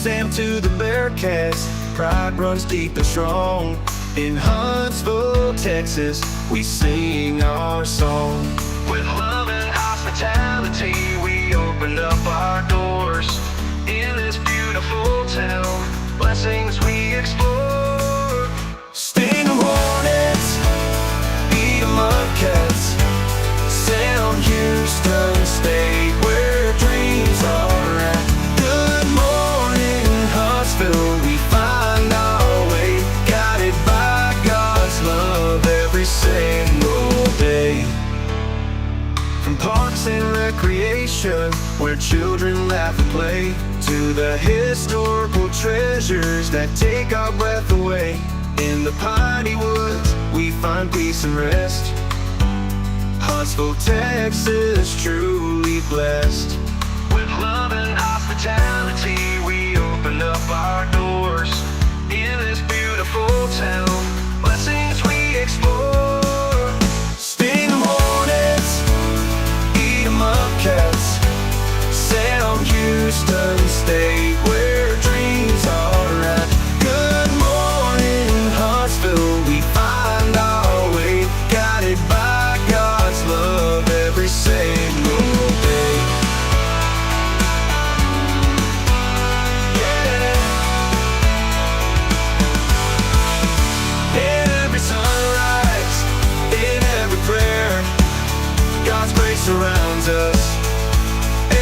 Sam to the Bearcats, pride runs deep and strong. In Huntsville, Texas, we sing our song. With love and hospitality, we open up our doors. In this beautiful town, blessings we explore. Sting 'em hornets, beat 'em up cats, Sam Houston State, where dreams are at. Good morning, Huntsville, we find our way, guided by God's love every single day. From parks and recreation, where children laugh and play, to the historical treasures that take our breath away. In the piney woods, we find peace and rest. Huntsville, Texas, truly blessed. With love and hospitality, we open up our doors. In this beautiful town, blessings we explore. Sting 'em hornets, eat 'em up cats, Sam Houston State, where dreams are at. Good morning, Huntsville, we find our way, guided by God's love every single day. Yeah. In every sunrise, in every prayer, God's grace surrounds us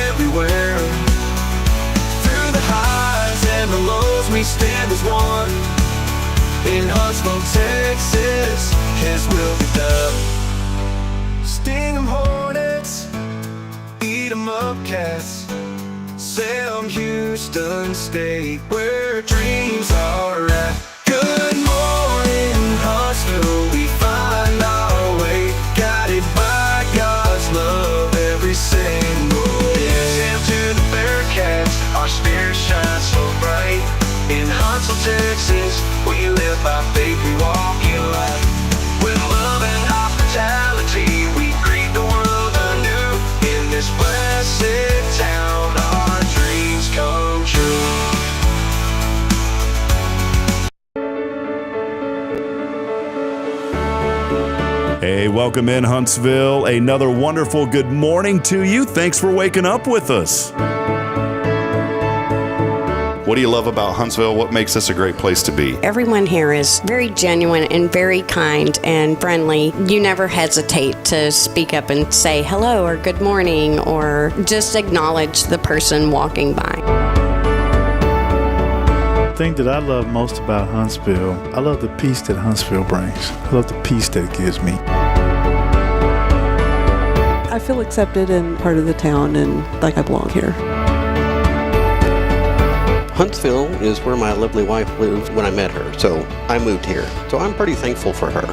everywhere. Through the highs and the lows, we stand as one. In Huntsville, Texas, His will be done. Sting 'em hornets, eat 'em up cats, Sam Houston State, where dreams are at. Good morning, Huntsville, we find our way, guided by God's love every single day. Sam to the Bearcats, our spirit shines so bright. In Huntsville, Texas, we live by faith, we walk in light. With love and hospitality, we greet the world anew. In this blessed town, our dreams come true. Hey, welcome in Huntsville. Another wonderful good morning to you. Thanks for waking up with us. What do you love about Huntsville? What makes this a great place to be? Everyone here is very genuine and very kind and friendly. You never hesitate to speak up and say hello or good morning or just acknowledge the person walking by. The thing that I love most about Huntsville, I love the peace that Huntsville brings. I love the peace that it gives me. I feel accepted and part of the town and like I belong here. Huntsville is where my lovely wife lived when I met her, so I moved here. So I'm pretty thankful for her.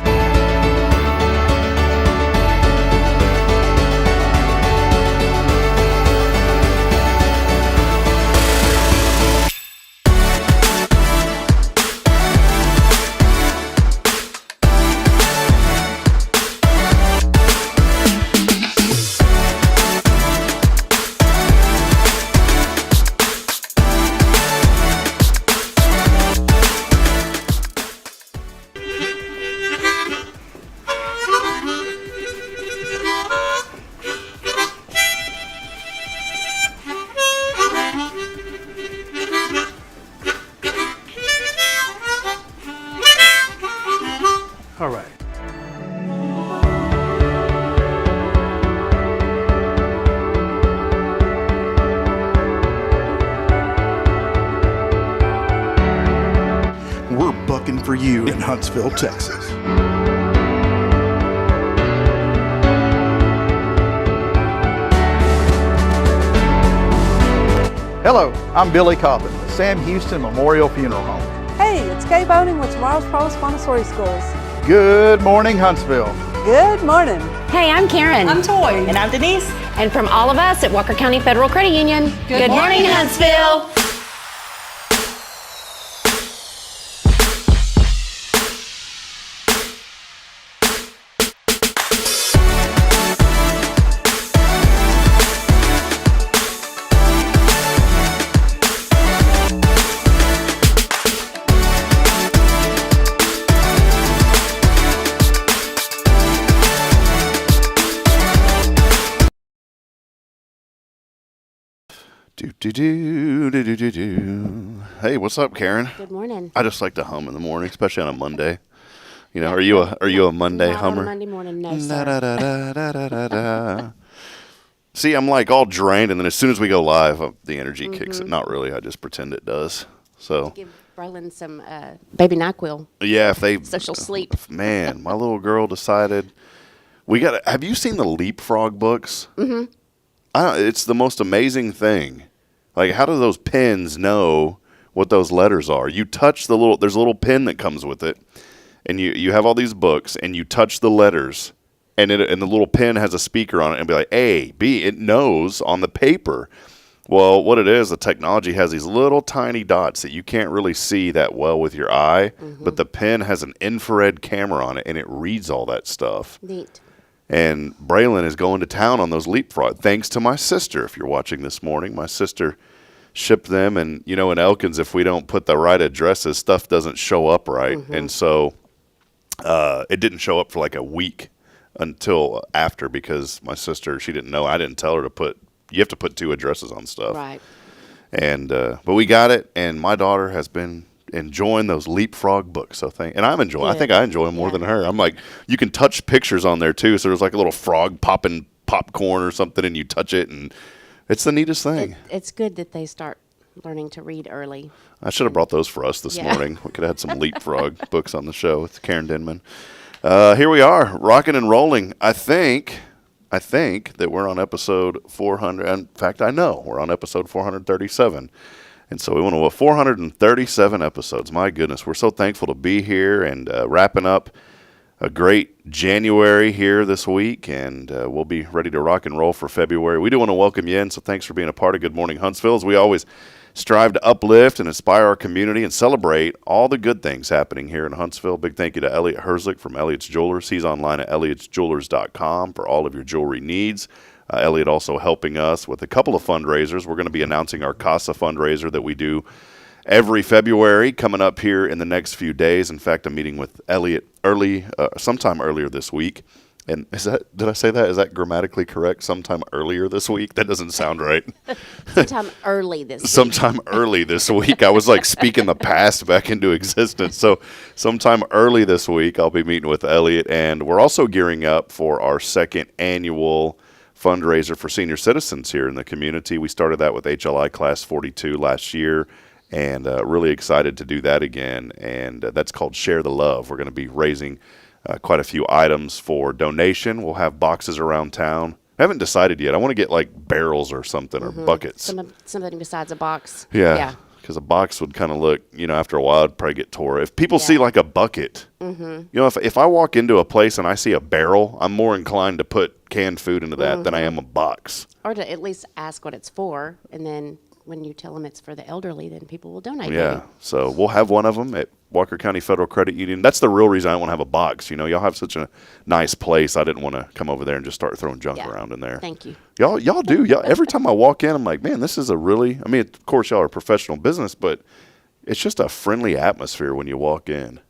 All right. We're bucking for you in Huntsville, Texas. Hello, I'm Billy Cobbin, the Sam Houston Memorial Funeral Home. Hey, it's Kay Boning with Tomorrow's Provost Montessori Schools. Good morning, Huntsville. Good morning. Hey, I'm Karen. I'm Toy. And I'm Denise. And from all of us at Walker County Federal Credit Union, good morning, Huntsville. Hey, what's up, Karen? Good morning. I just like to hum in the morning, especially on a Monday. You know, are you a Monday Not hummer? on a Monday morning, no, Da, sir. da, da, da, da, da, da, da. See, I'm like all drained, and then as soon as we go live, the energy kicks it. Not really. I just pretend it does. So Give Braylon some baby NyQuil. yeah, if they So she'll sleep. Man, my little girl decided we got. Have you seen the Leapfrog books? Mm-hmm. It's the most amazing thing. Like, how do those pens know what those letters are? You touch there's a little pen that comes with it, and you have all these books, and you touch the letters, and the little pen has a speaker on it, and be like A, B. It knows on the paper. Well, what it is, the technology has these little tiny dots that you can't really see that well with your eye, but the pen has an infrared camera on it, and it reads all that stuff. Neat. And Braylon is going to town on those Leapfrog, thanks to my sister. If you're watching this morning, my sister shipped them. And, you know, in Elkins, if we don't put the right addresses, stuff doesn't show up right. And so it didn't show up for like a week until after, because my sister, she didn't know. I didn't tell her you have to put 2 addresses on stuff. Right. And but we got it, and my daughter has been enjoying those Leapfrog books. And I'm enjoying. I think I enjoy them more than her. I'm like, you can touch pictures on there too. So there's like a little frog popping popcorn or something, and you touch it, and it's the neatest thing. It's good that they start learning to read early. I should have brought those for us this morning. We could have had some Leapfrog books on the show with Karen Denman. Here we are, rocking and rolling. I think that we're on episode 400. In fact, I know we're on episode 437. And so we went to 437 episodes. My goodness, we're so thankful to be here and wrapping up a great January here this week. And we'll be ready to rock and roll for February. We do want to welcome you in, so thanks for being a part of Good Morning Huntsville. As we always strive to uplift and inspire our community and celebrate all the good things happening here in Huntsville. Big thank you to Elliot Herzlich from Elliot's Jewelers. He's online at elliotsjewelers.com for all of your jewelry needs. Elliot also helping us with a couple of fundraisers. We're going to be announcing our CASA fundraiser that we do every February coming up here in the next few days. In fact, I'm meeting with Elliot sometime earlier this week. And did I say that? Is that grammatically correct? Sometime earlier this week? That doesn't sound right. Sometime early this week. Sometime early this week. I was like speaking the past back into existence. So sometime early this week, I'll be meeting with Elliot. And we're also gearing up for our second annual fundraiser for senior citizens here in the community. We started that with HLI Class 42 last year, and really excited to do that again. And that's called Share the Love. We're going to be raising quite a few items for donation. We'll have boxes around town. I haven't decided yet. I want to get like barrels or something or buckets. Something besides a box. Yeah. Because a box would kind of look, after a while, it'd probably get tore. If people see like a bucket, if I walk into a place and I see a barrel, I'm more inclined to put canned food into that than I am a box. Or to at least ask what it's for, and then when you tell them it's for the elderly, then people will donate. Yeah, so we'll have one of them at Walker County Federal Credit Union. That's the real reason I want to have a box. Y'all have such a nice place. I didn't want to come over there and just start throwing junk around in there. Thank you. Y'all do. Every time I walk in, I'm like, man, this is of course, y'all are professional business, but it's just a friendly atmosphere when you walk in.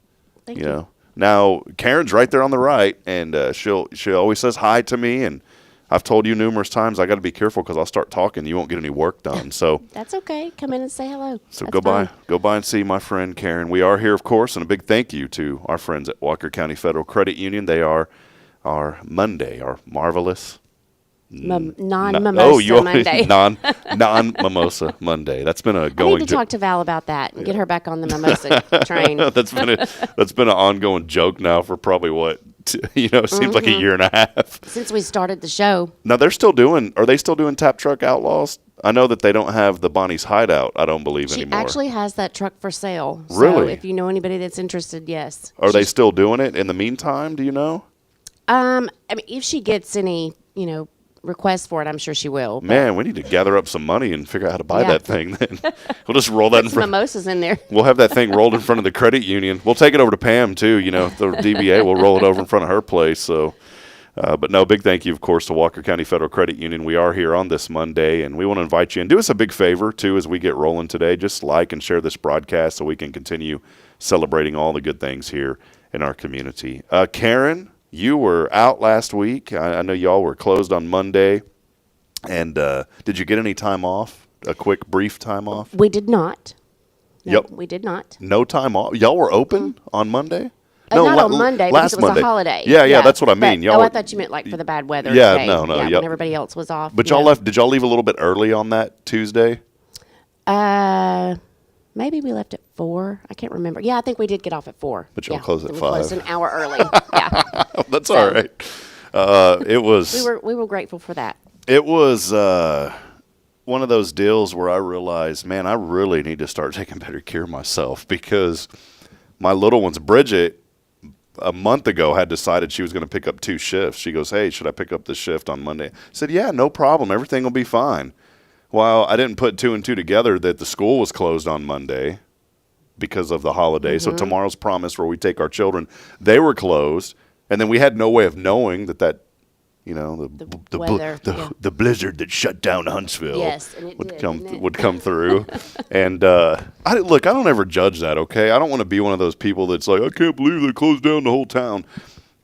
Thank you. Now, Karen's right there on the right, and she always says hi to me, and I've told you numerous times I got to be careful because I'll start talking. You won't get any work done. So that's okay. Come in and say hello. So that's go by and see my friend Karen. We are here, of course, and a big thank you to our friends at Walker County Federal Credit Union. They are our Monday, our marvelous non-mimosa Monday. non-mimosa Monday. That's been a going. I need to talk to Val about that and get her back on the mimosa train. That's been an ongoing joke now for probably what. It seems like a year and a half since we started the show. Now are they still doing Tap Truck Outlaws? I know that they don't have the Bonnie's Hideout, I don't believe anymore. She actually has that truck for sale. Really? So if you know anybody that's interested, yes. Are they still doing it in the meantime, do you know? If she gets any, requests for it, I'm sure she will. Man, we need to gather up some money and figure out how to buy that thing then. We'll just roll that in front. Mimosas in there. We'll have that thing rolled in front of the credit union. We'll take it over to Pam too, the DBA. We'll roll it over in front of her place. So, but no, big thank you, of course, to Walker County Federal Credit Union. We are here on this Monday, and we want to invite you and do us a big favor too as we get rolling today. Just like and share this broadcast so we can continue celebrating all the good things here in our community. Karen, you were out last week. I know y'all were closed on Monday. And did you get any time off a quick brief time off? We did not. No, Yep. we did not. No time off. Y'all were open on Monday? Not on Monday because it was Monday. a holiday. Yeah, that's what I mean. But, I thought you meant like for the bad weather. Yeah, day. no, Yeah, yep. when everybody else was off. But y'all left. Did y'all leave a little bit early on that Tuesday? Maybe we left at 4. I can't remember. Yeah, I think we did get off at 4. But y'all closed at we 5. closed an hour early. Yeah, That's all right. It was. we were grateful for that. It was one of those deals where I realized, man, I really need to start taking better care of myself because my little one's Bridget a month ago had decided she was going to pick up 2 shifts. She goes, hey, should I pick up this shift on Monday? I said, yeah, no problem. Everything will be fine. Well, I didn't put 2 and 2 together that the school was closed on Monday because of the holiday. So tomorrow's promise where we take our children, they were closed. And then we had no way of knowing that the weather, the blizzard that shut down Huntsville and it would come through. And I don't ever judge that, okay? I don't want to be one of those people that's like, I can't believe they closed down the whole town.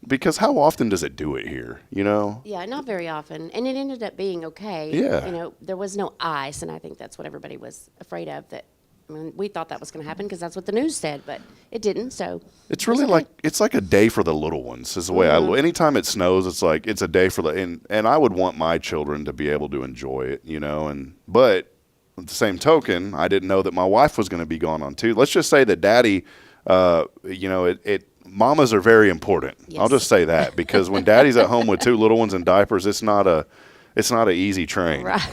Because how often does it do it here, Yeah, not very often. And it ended up being okay. Yeah. There was no ice, and I think that's what everybody was afraid of. We thought that was going to happen because that's what the news said, but it didn't, so. It's really it's like a day for the little ones is the way anytime it snows, it's like it's a day for and I would want my children to be able to enjoy it, but at the same token, I didn't know that my wife was going to be gone on too. Let's just say that daddy, mamas are very important. Yes. I'll just say that because when daddy's at home with 2 little ones in diapers, it's not a easy train. Right.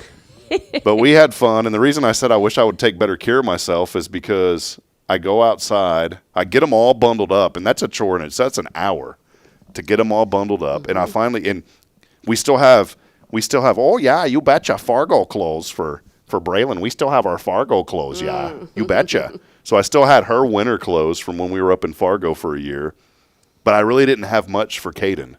But we had fun, and the reason I said I wish I would take better care of myself is because I go outside, I get them all bundled up, and that's a chore, and that's an hour to get them all bundled up. And I finally, and we still have, oh yeah, you betcha, Fargo clothes for Braylon. We still have our Fargo clothes, yeah, you betcha. So I still had her winter clothes from when we were up in Fargo for a year, but I really didn't have much for Caden.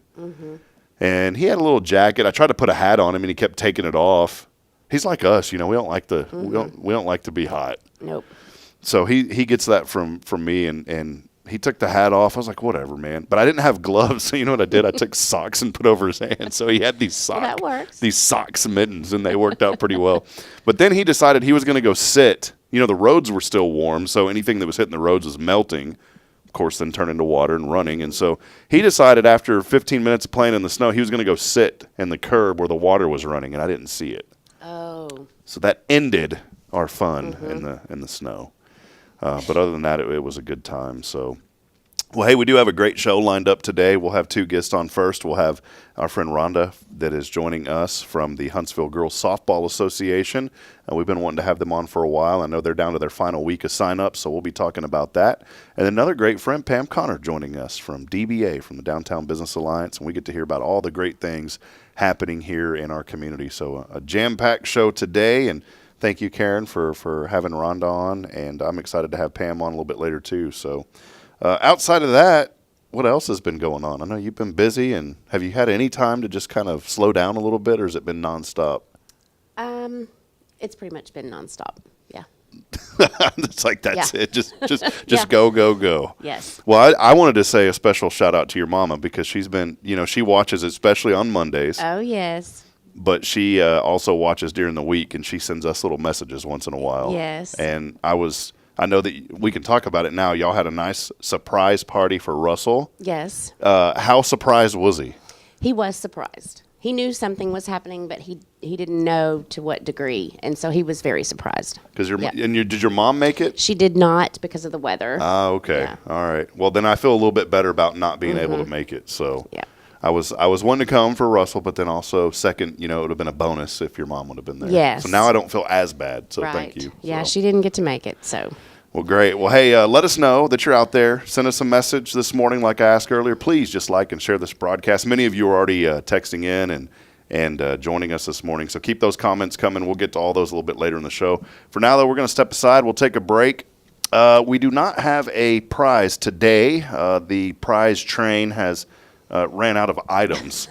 And he had a little jacket. I tried to put a hat on him, and he kept taking it off. He's like us, we don't like we don't like to be hot. Nope. So he gets that from me, and he took the hat off. I was like, whatever, man. But I didn't have gloves, so you know what I did? I took socks and put over his hands. So he had these socks mittens, and they worked out pretty well. But then he decided he was going to go sit. The roads were still warm, so anything that was hitting the roads was melting. Of course, then turn into water and running. And so he decided after 15 minutes of playing in the snow, he was going to go sit in the curb where the water was running, and I didn't see it. Oh. So that ended our fun in the snow. But other than that, it was a good time. So, well, hey, we do have a great show lined up today. We'll have 2 guests on first. We'll have our friend Rhonda that is joining us from the Huntsville Girls Softball Association. We've been wanting to have them on for a while. I know they're down to their final week of sign-up, so we'll be talking about that. And another great friend, Pam Connor, joining us from DBA, from the Downtown Business Alliance, and we get to hear about all the great things happening here in our community. So a jam-packed show today, and thank you, Karen, for having Rhonda on, and I'm excited to have Pam on a little bit later too. So outside of that, what else has been going on? I know you've been busy, and have you had any time to just kind of slow down a little bit, or has it been nonstop? It's pretty much been nonstop. Yeah. It's like that's it. Just go. Yes. Well, I wanted to say a special shout out to your mama because she's been, she watches especially on Mondays. Oh yes. But she also watches during the week, and she sends us little messages once in a while. Yes. And I know that we can talk about it now. Y'all had a nice surprise party for Russell. Yes. How surprised was he? He was surprised. He knew something was happening, but he didn't know to what degree, and so he was very surprised. Did your mom make it? She did not because of the weather. Okay. Yeah. All right. Well, then I feel a little bit better about not being able to make it. So yeah. I was wanting to come for Russell, but then also second, it would have been a bonus if your mom would have been there. Yes. So now I don't feel as bad. So right. Thank you. Yeah, she didn't get to make it. So. Well, great. Well, hey, let us know that you're out there. Send us a message this morning, like I asked earlier. Please just like and share this broadcast. Many of you are already texting in and joining us this morning. So keep those comments coming. We'll get to all those a little bit later in the show. For now, though, we're going to step aside. We'll take a break. We do not have a prize today. The prize train has ran out of items.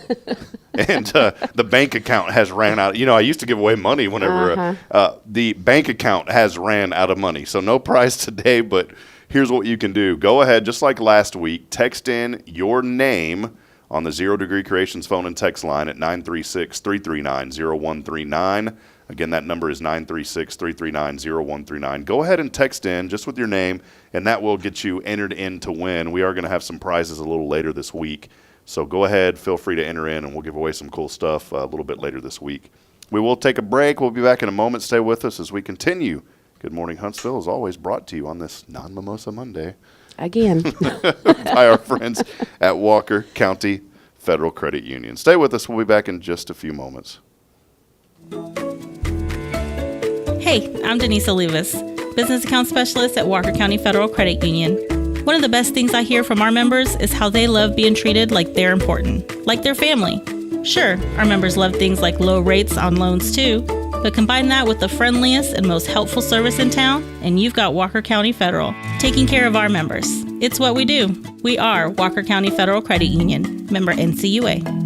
And the bank account has ran out. I used to give away money whenever the bank account has ran out of money. So no prize today, but here's what you can do. Go ahead, just like last week, text in your name on the 0 Degree Creations phone and text line at 936-339-0139. Again, that number is 936-339-0139. Go ahead and text in just with your name, and that will get you entered in to win. We are going to have some prizes a little later this week. So go ahead, feel free to enter in, and we'll give away some cool stuff a little bit later this week. We will take a break. We'll be back in a moment. Stay with us as we continue. Good Morning Huntsville is always brought to you on this non-Mimosa Monday. Again. By our friends at Walker County Federal Credit Union. Stay with us. We'll be back in just a few moments. Hey, I'm Denise Olivas, Business Account Specialist at Walker County Federal Credit Union. One of the best things I hear from our members is how they love being treated like they're important, like their family. Sure, our members love things like low rates on loans too, but combine that with the friendliest and most helpful service in town, and you've got Walker County Federal, taking care of our members. It's what we do. We are Walker County Federal Credit Union, member NCUA.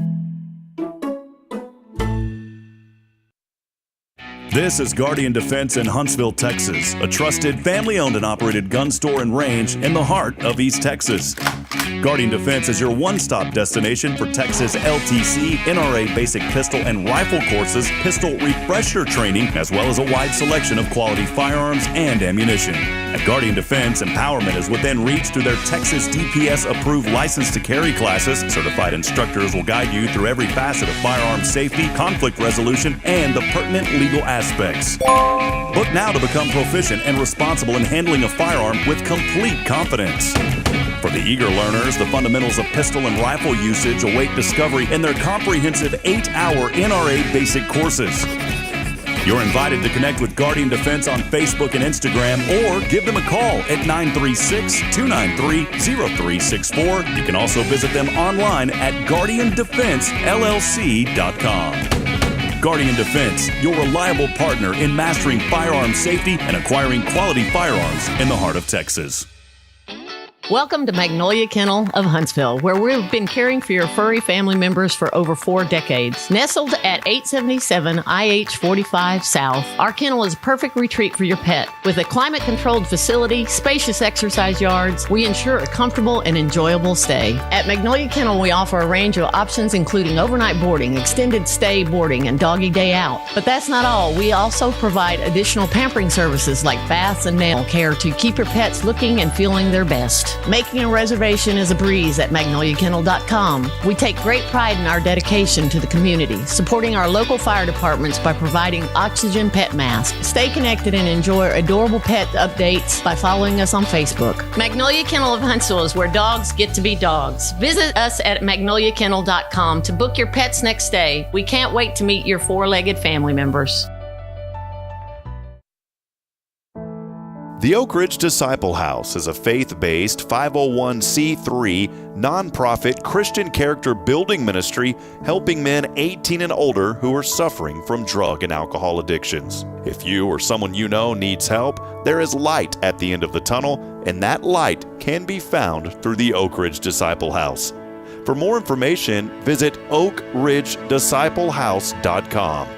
This is Guardian Defense in Huntsville, Texas, a trusted family-owned and operated gun store and range in the heart of East Texas. Guardian Defense is your one-stop destination for Texas LTC, NRA basic pistol and rifle courses, pistol refresher training, as well as a wide selection of quality firearms and ammunition. At Guardian Defense, empowerment is within reach through their Texas DPS-approved license to carry classes. Certified instructors will guide you through every facet of firearm safety, conflict resolution, and the pertinent legal aspects. Book now to become proficient and responsible in handling a firearm with complete confidence. For the eager learners, the fundamentals of pistol and rifle usage await discovery in their comprehensive 8-hour NRA basic courses. You're invited to connect with Guardian Defense on Facebook and Instagram, or give them a call at 936-293-0364. You can also visit them online at guardiandefensellc.com. Guardian Defense, your reliable partner in mastering firearm safety and acquiring quality firearms in the heart of Texas. Welcome to Magnolia Kennel of Huntsville, where we've been caring for your furry family members for over 4 decades. Nestled at 877 IH 45 South, our kennel is a perfect retreat for your pet. With a climate-controlled facility, spacious exercise yards, we ensure a comfortable and enjoyable stay. At Magnolia Kennel, we offer a range of options including overnight boarding, extended stay boarding, and doggy day out. But that's not all. We also provide additional pampering services like baths and nail care to keep your pets looking and feeling their best. Making a reservation is a breeze at magnoliakennel.com. We take great pride in our dedication to the community, supporting our local fire departments by providing oxygen pet masks. Stay connected and enjoy adorable pet updates by following us on Facebook. Magnolia Kennel of Huntsville is where dogs get to be dogs. Visit us at magnoliakennel.com to book your pet's next stay. We can't wait to meet your 4-legged family members. The Oak Ridge Disciple House is a faith-based 501c3 nonprofit Christian character building ministry helping men 18 and older who are suffering from drug and alcohol addictions. If you or someone you know needs help, there is light at the end of the tunnel, and that light can be found through the Oak Ridge Disciple House. For more information, visit oakridgedisciplehouse.com.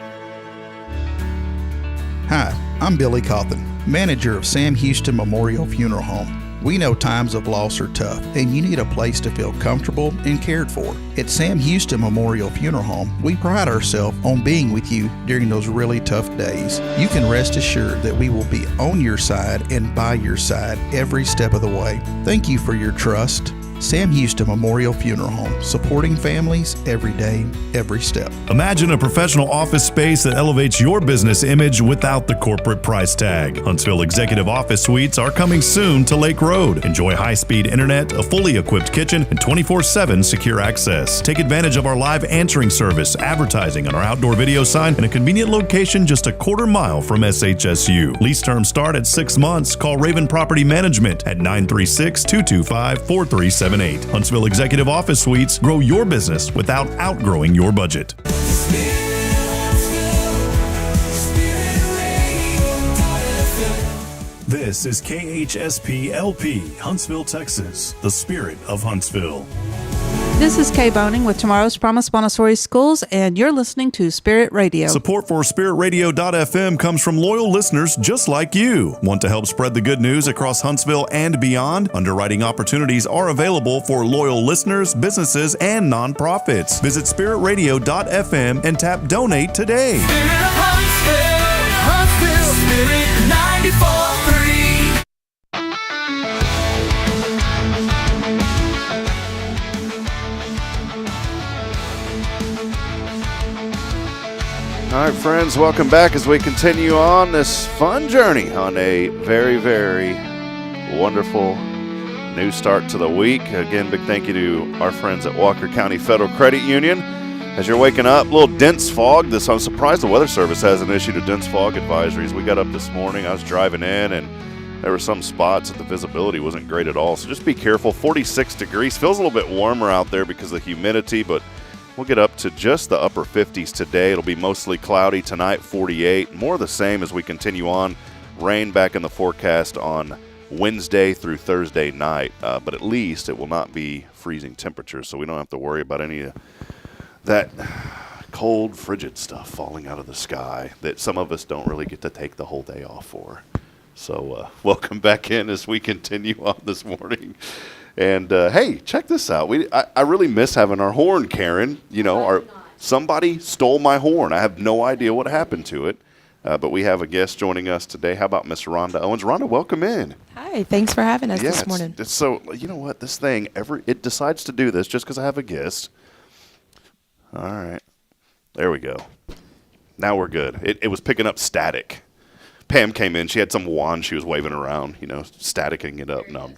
Hi, I'm Billy Cawthon, manager of Sam Houston Memorial Funeral Home. We know times of loss are tough, and you need a place to feel comfortable and cared for. At Sam Houston Memorial Funeral Home, we pride ourselves on being with you during those really tough days. You can rest assured that we will be on your side and by your side every step of the way. Thank you for your trust. Sam Houston Memorial Funeral Home, supporting families every day, every step. Imagine a professional office space that elevates your business image without the corporate price tag. Huntsville Executive Office Suites are coming soon to Lake Road. Enjoy high-speed internet, a fully equipped kitchen, and 24/7 secure access. Take advantage of our live answering service, advertising on our outdoor video sign, and a convenient location just a quarter mile from SHSU. Lease terms start at 6 months. Call Raven Property Management at 936-225-4378. Huntsville Executive Office Suites. Grow your business without outgrowing your budget. This is KHSP LP, Huntsville, Texas, the spirit of Huntsville. This is Kay Boning with Tomorrow's Promise Montessori Schools, and you're listening to Spirit Radio. Support for SpiritRadio.fm comes from loyal listeners just like you. Want to help spread the good news across Huntsville and beyond? Underwriting opportunities are available for loyal listeners, businesses, and nonprofits. Visit SpiritRadio.fm and tap Donate today. Spirit of Huntsville, Spirit 94.3. All right, friends, welcome back as we continue on this fun journey on a very, very wonderful new start to the week. Again, big thank you to our friends at Walker County Federal Credit Union. As you're waking up, a little dense fog. I'm surprised the Weather Service hasn't issued a dense fog advisories. We got up this morning, I was driving in, and there were some spots that the visibility wasn't great at all. So just be careful. 46 degrees. Feels a little bit warmer out there because of the humidity, but we'll get up to just the upper 50s today. It'll be mostly cloudy tonight, 48. More of the same as we continue on. Rain back in the forecast on Wednesday through Thursday night. But at least it will not be freezing temperatures, so we don't have to worry about any of that cold, frigid stuff falling out of the sky that some of us don't really get to take the whole day off for. So welcome back in as we continue on this morning. And, hey, check this out. I really miss having our horn, Karen. You know, somebody stole my horn. I have no idea what happened to it. But we have a guest joining us today. How about Miss Rhonda Owens? Rhonda, welcome in. Hi, thanks for having us this morning. So, you know what? This thing, it decides to do this just because I have a guest. All right. There we go. Now we're good. It was picking up static. Pam came in. She had some wand she was waving around, staticking it up. No,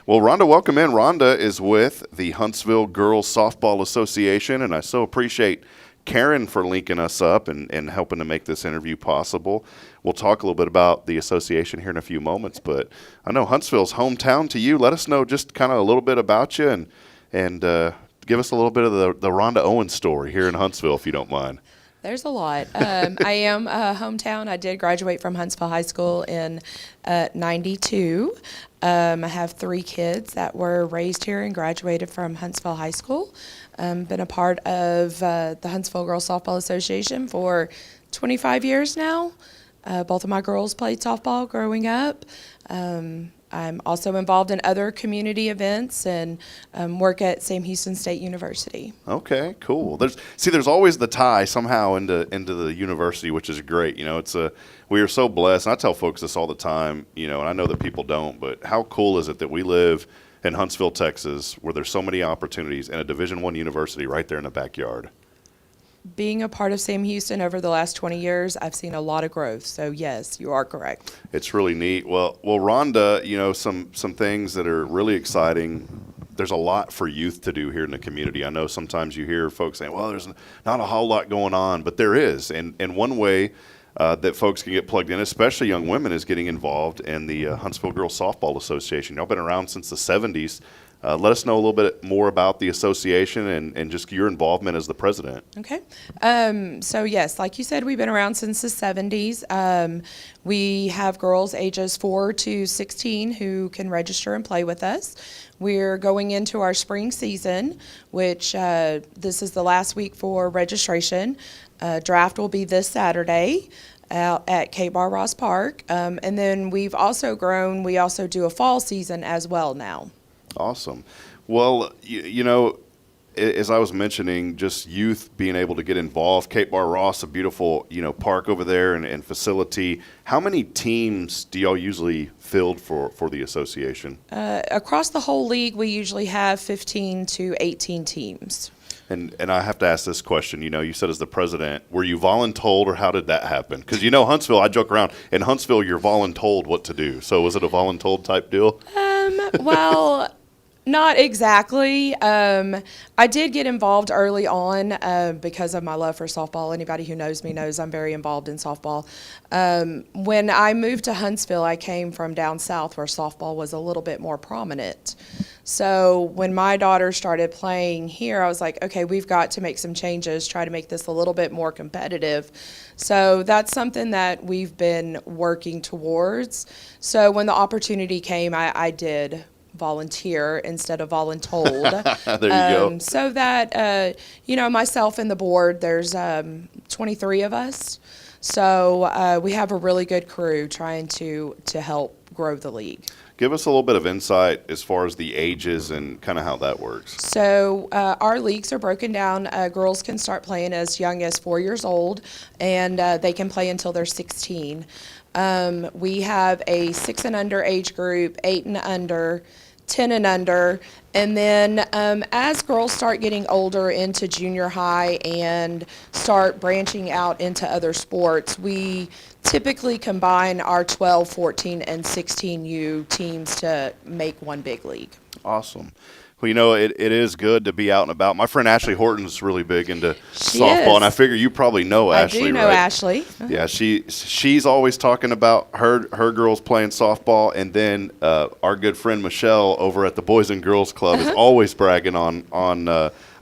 well, Rhonda, welcome in. Rhonda is with the Huntsville Girls Softball Association, and I so appreciate Karen for linking us up and helping to make this interview possible. We'll talk a little bit about the association here in a few moments, but I know Huntsville's hometown to you. Let us know just kind of a little bit about you and give us a little bit of the Rhonda Owens story here in Huntsville, if you don't mind. There's a lot. I am hometown. I did graduate from Huntsville High School in 92. I have 3 kids that were raised here and graduated from Huntsville High School. Been a part of the Huntsville Girls Softball Association for 25 years now. Both of my girls played softball growing up. I'm also involved in other community events and work at Sam Houston State University. Okay, cool. There's always the tie somehow into the university, which is great. We are so blessed. And I tell folks this all the time, and I know that people don't, but how cool is it that we live in Huntsville, Texas, where there's so many opportunities and a Division I university right there in the backyard? Being a part of Sam Houston over the last 20 years, I've seen a lot of growth. So, yes, you are correct. It's really neat. Well, Rhonda, some things that are really exciting. There's a lot for youth to do here in the community. I know sometimes you hear folks saying, well, there's not a whole lot going on, but there is. And one way that folks can get plugged in, especially young women, is getting involved in the Huntsville Girls Softball Association. Y'all been around since the 70s. Let us know a little bit more about the association and just your involvement as the president. Okay. So, yes, like you said, we've been around since the 70s. We have girls ages 4 to 16 who can register and play with us. We're going into our spring season, which this is the last week for registration. Draft will be this Saturday out at Cape Bar Ross Park. And then we've also grown. We also do a fall season as well now. Awesome. Well, as I was mentioning, just youth being able to get involved. Cape Bar Ross, a beautiful, park over there and facility. How many teams do y'all usually field for the association? Across the whole league, we usually have 15 to 18 teams. And I have to ask this question. You said as the president, were you voluntold or how did that happen? Because Huntsville, I joke around, in Huntsville you're voluntold what to do. So was it a voluntold type deal? Well, not exactly. I did get involved early on because of my love for softball. Anybody who knows me knows I'm very involved in softball. When I moved to Huntsville, I came from down south where softball was a little bit more prominent. So when my daughter started playing here, I was like, okay, we've got to make some changes, try to make this a little bit more competitive. So that's something that we've been working towards. So when the opportunity came, I did volunteer instead of voluntold. There you go. So that, myself and the board, there's 23 of us. So we have a really good crew trying to help grow the league. Give us a little bit of insight as far as the ages and kind of how that works. So our leagues are broken down. Girls can start playing as young as 4 years old, and they can play until they're 16. We have a 6 and under age group, 8 and under, 10 and under, and then as girls start getting older into junior high and start branching out into other sports, we typically combine our 12, 14, and 16U teams to make one big league. Awesome. Well, it is good to be out and about. My friend Ashley Horton's really big into softball, and I figure you probably know Ashley, I do know right? Ashley. Yeah, she's always talking about her girls playing softball, and then our good friend Michelle over at the Boys and Girls Club is always bragging on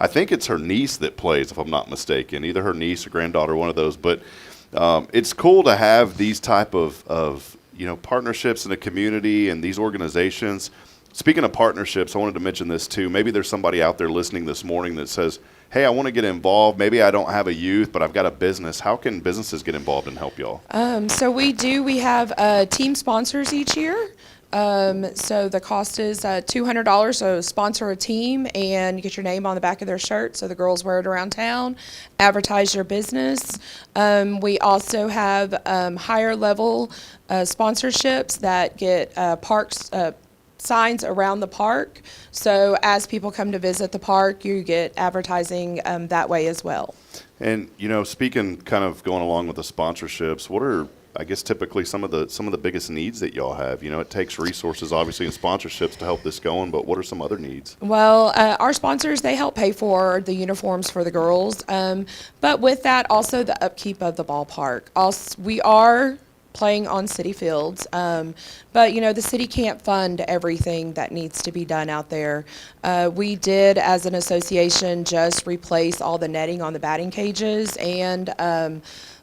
I think it's her niece that plays, if I'm not mistaken, either her niece or granddaughter, one of those. But it's cool to have these type of partnerships in the community and these organizations. Speaking of partnerships, I wanted to mention this too. Maybe there's somebody out there listening this morning that says, hey, I want to get involved. Maybe I don't have a youth, but I've got a business. How can businesses get involved and help y'all? So we have team sponsors each year. So the cost is $200. So sponsor a team and you get your name on the back of their shirt so the girls wear it around town, advertise your business. We also have higher level sponsorships that get parks signs around the park. So as people come to visit the park, you get advertising that way as well. And speaking kind of going along with the sponsorships, what are I guess typically some of the biggest needs that y'all have? It takes resources obviously and sponsorships to help this going, but what are some other needs? Well, our sponsors, they help pay for the uniforms for the girls. But with that, also the upkeep of the ballpark. We are playing on city fields, but the city can't fund everything that needs to be done out there. We did, as an association, just replace all the netting on the batting cages and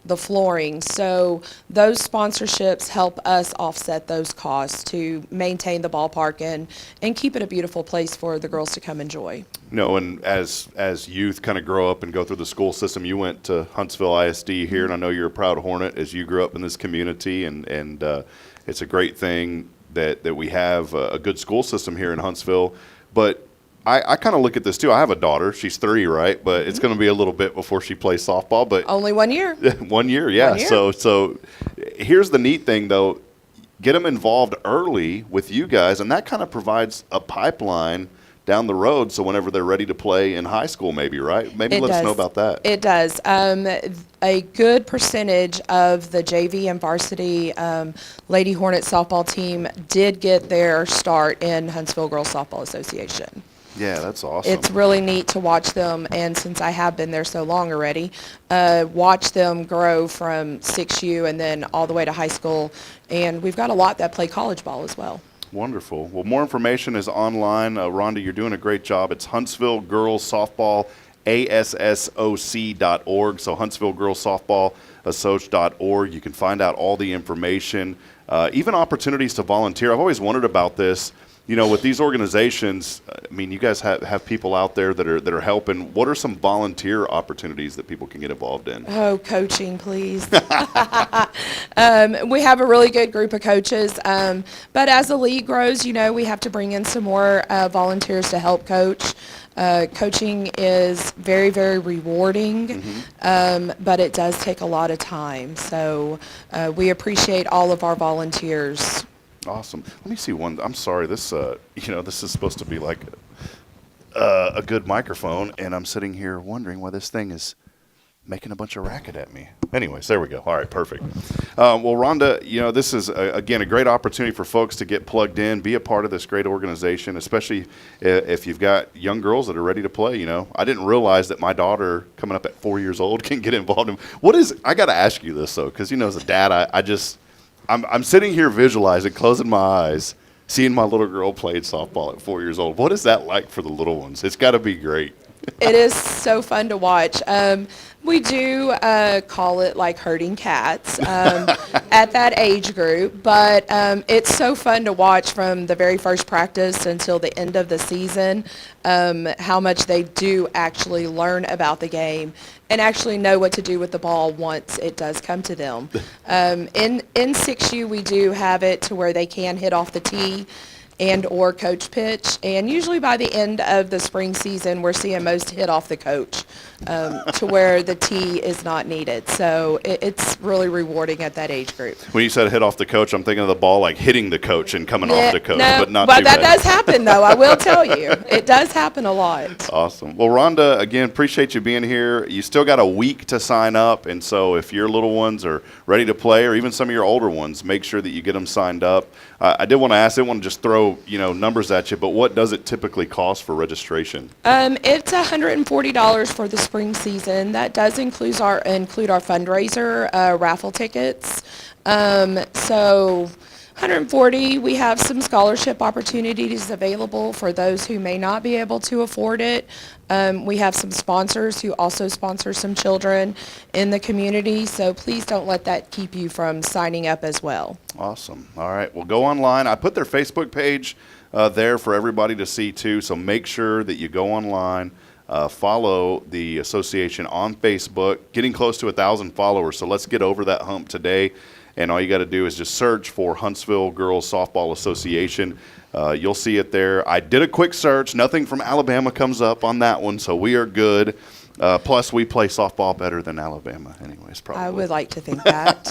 the flooring. So those sponsorships help us offset those costs to maintain the ballpark and keep it a beautiful place for the girls to come enjoy. And as youth kind of grow up and go through the school system, you went to Huntsville ISD here, and I know you're a proud Hornet as you grew up in this community, and it's a great thing that we have a good school system here in Huntsville. But I kind of look at this too. I have a daughter. She's 3, right? But it's going to be a little bit before she plays softball. But only 1 year. 1 year, yeah. 1 year. So here's the neat thing, though. Get them involved early with you guys, and that kind of provides a pipeline down the road. So whenever they're ready to play in high school, maybe, right? Maybe let us know about that. It does. A good percentage of the JV and varsity Lady Hornet softball team did get their start in Huntsville Girls Softball Association. Yeah, that's awesome. It's really neat to watch them, and since I have been there so long already, watch them grow from 6U and then all the way to high school. And we've got a lot that play college ball as well. Wonderful. Well, more information is online. Rhonda, you're doing a great job. It's Huntsville Girls Softball, ASSOC.org. So Huntsville Girls Softball Assoc.org. You can find out all the information, even opportunities to volunteer. I've always wondered about this. With these organizations, you guys have people out there that are helping. What are some volunteer opportunities that people can get involved in? Oh, coaching, please. We have a really good group of coaches, but as the league grows, we have to bring in some more volunteers to help coach. Coaching is very, very rewarding, but it does take a lot of time. So we appreciate all of our volunteers. Awesome. Let me see one. I'm sorry. This, this is supposed to be like a good microphone, and I'm sitting here wondering why this thing is making a bunch of racket at me. Anyways, there we go. All right, perfect. Well, Rhonda, this is, again, a great opportunity for folks to get plugged in, be a part of this great organization, especially if you've got young girls that are ready to play. I didn't realize that my daughter, coming up at 4 years old, can get involved in. I got to ask you this, though, because, as a dad, I'm sitting here visualizing, closing my eyes, seeing my little girl played softball at 4 years old. What is that like for the little ones? It's got to be great. It is so fun to watch. We do call it like herding cats at that age group, but it's so fun to watch from the very first practice until the end of the season, how much they do actually learn about the game and actually know what to do with the ball once it does come to them. In 6U, we do have it to where they can hit off the tee and or coach pitch, and usually by the end of the spring season we're seeing most hit off the coach to where the tee is not needed. So it's really rewarding at that age group. When you said hit off the coach, I'm thinking of the ball like hitting the coach and coming off the coach, no, but not but too that bad. does happen though. I will tell you, it does happen a lot. Awesome. Well, Rhonda, again, appreciate you being here. You still got a week to sign up, and so if your little ones are ready to play, or even some of your older ones, make sure that you get them signed up. I did want to ask, I didn't want to just throw numbers at you, but what does it typically cost for registration? It's $140 for the spring season. That does include our fundraiser raffle tickets. So $140. We have some scholarship opportunities available for those who may not be able to afford it. We have some sponsors who also sponsor some children in the community, so please don't let that keep you from signing up as well. Awesome. All right. Well, go online. I put their Facebook page there for everybody to see too, so make sure that you go online. Follow the association on Facebook, getting close to 1,000 followers, so let's get over that hump today. And all you got to do is just search for Huntsville Girls Softball Association. You'll see it there. I did a quick search. Nothing from Alabama comes up on that one, so we are good. Plus, we play softball better than Alabama anyways, probably. I would like to think that.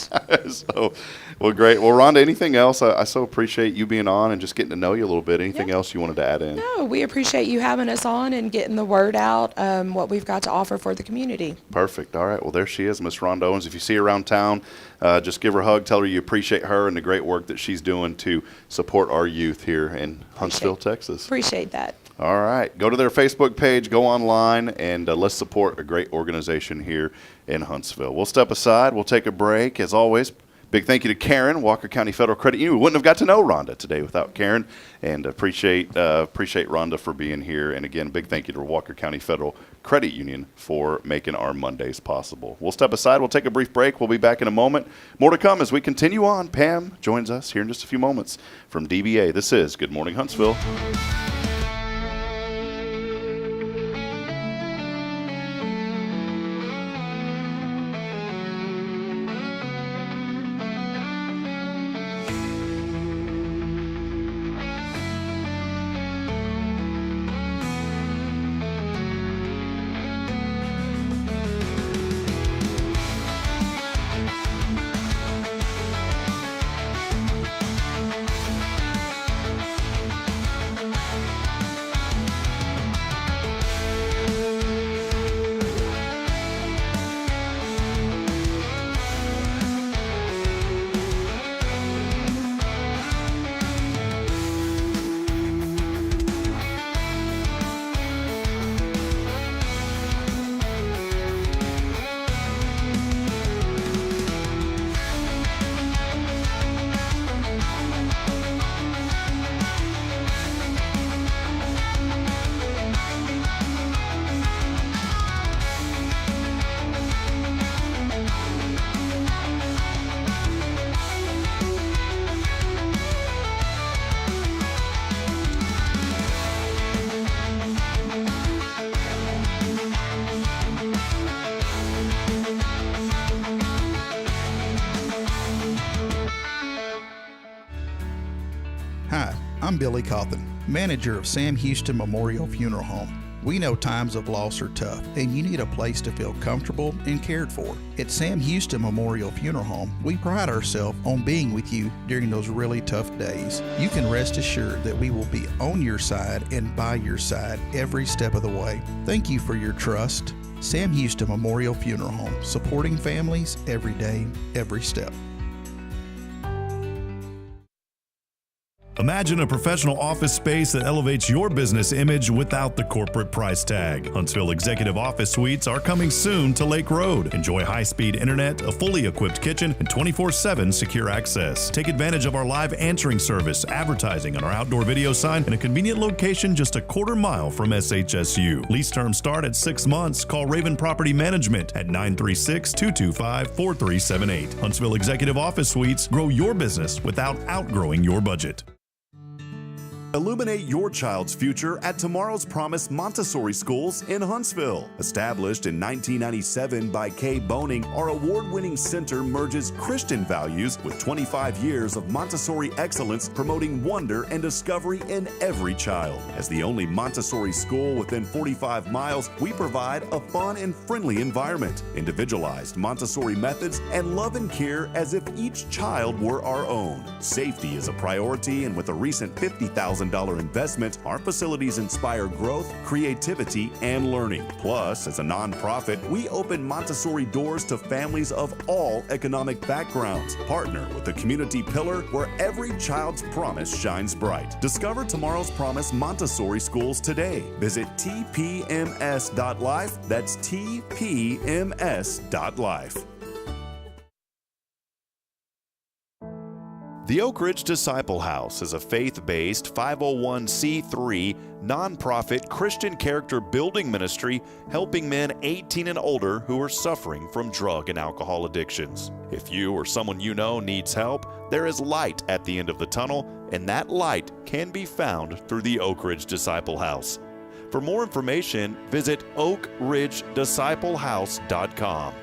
So, well, great. Well, Rhonda, anything else? I so appreciate you being on and just getting to know you a little bit. Anything else you wanted to add in? No, we appreciate you having us on and getting the word out, what we've got to offer for the community. Perfect. All right. Well, there she is, Miss Rhonda Owens. If you see her around town, just give her a hug. Tell her you appreciate her and the great work that she's doing to support our youth here in Huntsville, Texas. Appreciate that. All right. Go to their Facebook page, go online, and let's support a great organization here in Huntsville. We'll step aside. We'll take a break. As always, big thank you to Karen, Walker County Federal Credit Union. We wouldn't have got to know Rhonda today without Karen, and appreciate Rhonda for being here. And again, big thank you to Walker County Federal Credit Union for making our Mondays possible. We'll step aside. We'll take a brief break. We'll be back in a moment. More to come as we continue on. Pam joins us here in just a few moments from DBA. This is Good Morning Huntsville. Hi, I'm Billy Cawthon, manager of Sam Houston Memorial Funeral Home. We know times of loss are tough, and you need a place to feel comfortable and cared for. At Sam Houston Memorial Funeral Home, we pride ourselves on being with you during those really tough days. You can rest assured that we will be on your side and by your side every step of the way. Thank you for your trust. Sam Houston Memorial Funeral Home, supporting families every day, every step. Imagine a professional office space that elevates your business image without the corporate price tag. Huntsville Executive Office Suites are coming soon to Lake Road. Enjoy high-speed internet, a fully equipped kitchen, and 24/7 secure access. Take advantage of our live answering service, advertising on our outdoor video sign, and a convenient location just a quarter mile from SHSU. Lease terms start at 6 months. Call Raven Property Management at 936-225-4378. Huntsville Executive Office Suites. Grow your business without outgrowing your budget. Illuminate your child's future at Tomorrow's Promise Montessori Schools in Huntsville. Established in 1997 by Kay Boning, our award-winning center merges Christian values with 25 years of Montessori excellence, promoting wonder and discovery in every child. As the only Montessori school within 45 miles, we provide a fun and friendly environment, individualized Montessori methods, and love and care as if each child were our own. Safety is a priority, and with a recent $50,000 investment, our facilities inspire growth, creativity, and learning. Plus, as a nonprofit, we open Montessori doors to families of all economic backgrounds. Partner with the community pillar where every child's promise shines bright. Discover Tomorrow's Promise Montessori Schools today. Visit tpms.life. That's tpms.life. The Oak Ridge Disciple House is a faith-based 501c3 nonprofit Christian character building ministry helping men 18 and older who are suffering from drug and alcohol addictions. If you or someone you know needs help, there is light at the end of the tunnel, and that light can be found through the Oak Ridge Disciple House. For more information, visit oakridgedisciplehouse.com.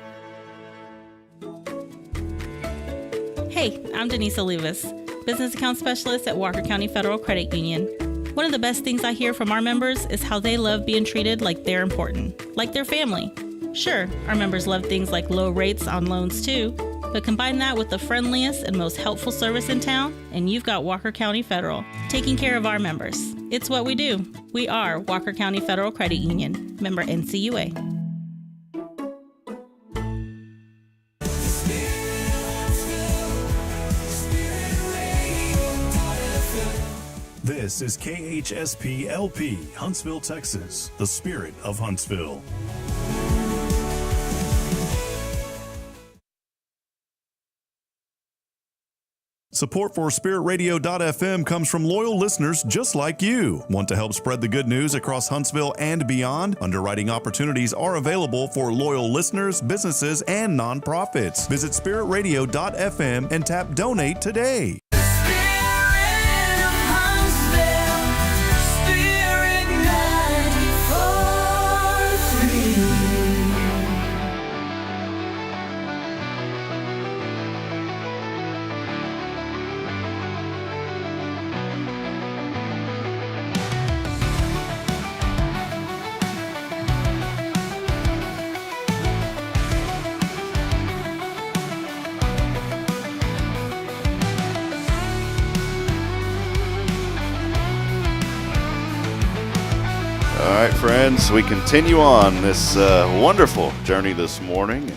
Hey, I'm Denise Olivas, Business Account Specialist at Walker County Federal Credit Union. One of the best things I hear from our members is how they love being treated like they're important, like their family. Sure, our members love things like low rates on loans too, but combine that with the friendliest and most helpful service in town, and you've got Walker County Federal, taking care of our members. It's what we do. We are Walker County Federal Credit Union, member NCUA. This is KHSP LP, Huntsville, Texas, the spirit of Huntsville. Support for SpiritRadio.fm comes from loyal listeners just like you. Want to help spread the good news across Huntsville and beyond? Underwriting opportunities are available for loyal listeners, businesses, and nonprofits. Visit SpiritRadio.fm and tap Donate today. All right, friends, we continue on this wonderful journey this morning.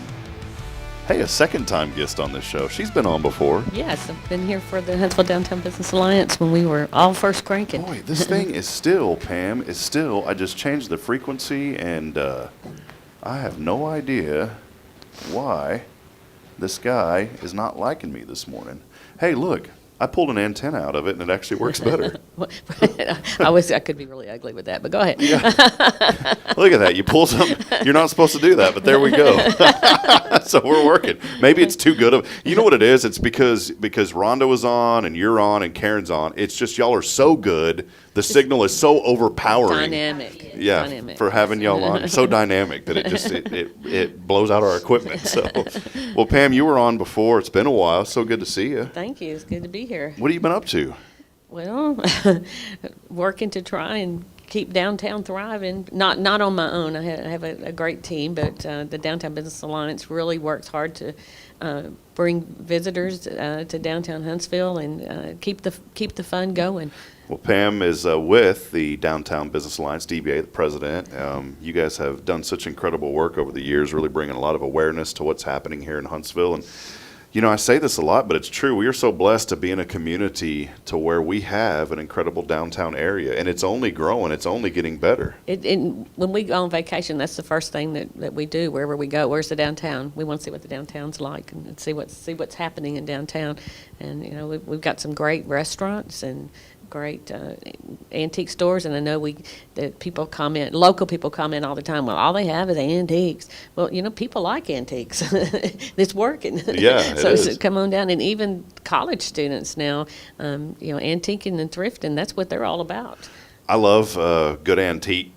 Hey, a second-time guest on this show. She's been on before. Yes, I've been here for the Huntsville Downtown Business Alliance when we were all first cranking. Boy, this thing is still, Pam, I just changed the frequency, and I have no idea why this guy is not liking me this morning. Hey, look. I pulled an antenna out of it, and it actually works better. I could be really ugly with that, but go ahead. Yeah. Look at that. You pull something. You're not supposed to do that, but there we go. So we're working. Maybe it's too good of. You know what it is? It's because Rhonda was on, and you're on, and Karen's on. It's just y'all are so good. The signal is so overpowering. Dynamic. Yeah, Dynamic. for having y'all on. It's so dynamic that it blows out our equipment. So, well, Pam, you were on before. It's been a while. So good to see you. Thank you. It's good to be here. What have you been up to? Well, working to try and keep downtown thriving. Not on my own. I have a great team, but the Downtown Business Alliance really works hard to bring visitors to downtown Huntsville and keep the fun going. Well, Pam is with the Downtown Business Alliance, DBA, the president. You guys have done such incredible work over the years, really bringing a lot of awareness to what's happening here in Huntsville. And You know, I say this a lot, but it's true. We are so blessed to be in a community to where we have an incredible downtown area, and it's only growing. It's only getting better. When we go on vacation, that's the first thing that we do wherever we go. Where's the downtown? We want to see what the downtown's like and see what's happening in downtown. And you know, we've got some great restaurants and great antique stores, and I know local people comment all the time, well, all they have is antiques. Well, you know, people like antiques. It's working. Yeah, so it is. Come on down, and even college students now, you know, antiquing and thrifting, that's what they're all about. I love a good antique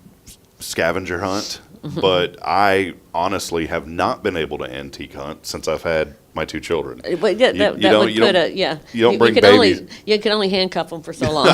scavenger hunt, but I honestly have not been able to antique hunt since I've had my 2 children. But yeah, you don't bring babies. You can only handcuff them for so long.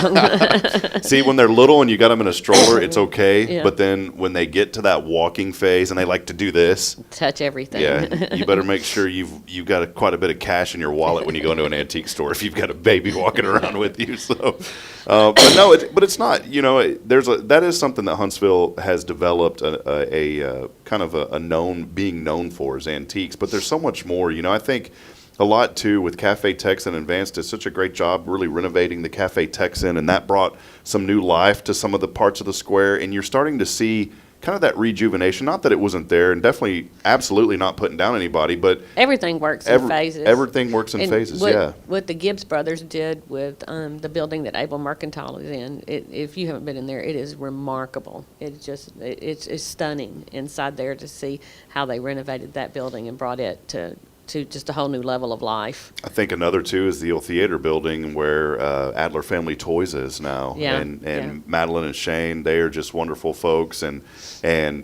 See, when they're little and you got them in a stroller, it's okay. Yeah. But then when they get to that walking phase and they like to do this, touch everything. yeah, you better make sure you've got quite a bit of cash in your wallet when you go into an antique store if you've got a baby walking around with you. So, but no, it's not. You know, that is something that Huntsville has developed a kind of being known for is antiques. But there's so much more. You know, I think a lot too with Cafe Texan. Advanced did such a great job really renovating the Cafe Texan, and that brought some new life to some of the parts of the square, and you're starting to see kind of that rejuvenation. Not that it wasn't there, and definitely absolutely not putting down anybody, but everything works in phases. Everything works in phases. What the Gibbs brothers did with the building that Able Mercantile is in, if you haven't been in there, it is remarkable. It's stunning inside there to see how they renovated that building and brought it to just a whole new level of life. I think another too is the old theater building where Adler Family Toys is now. Yeah. And Madeline and Shane, they are just wonderful folks, and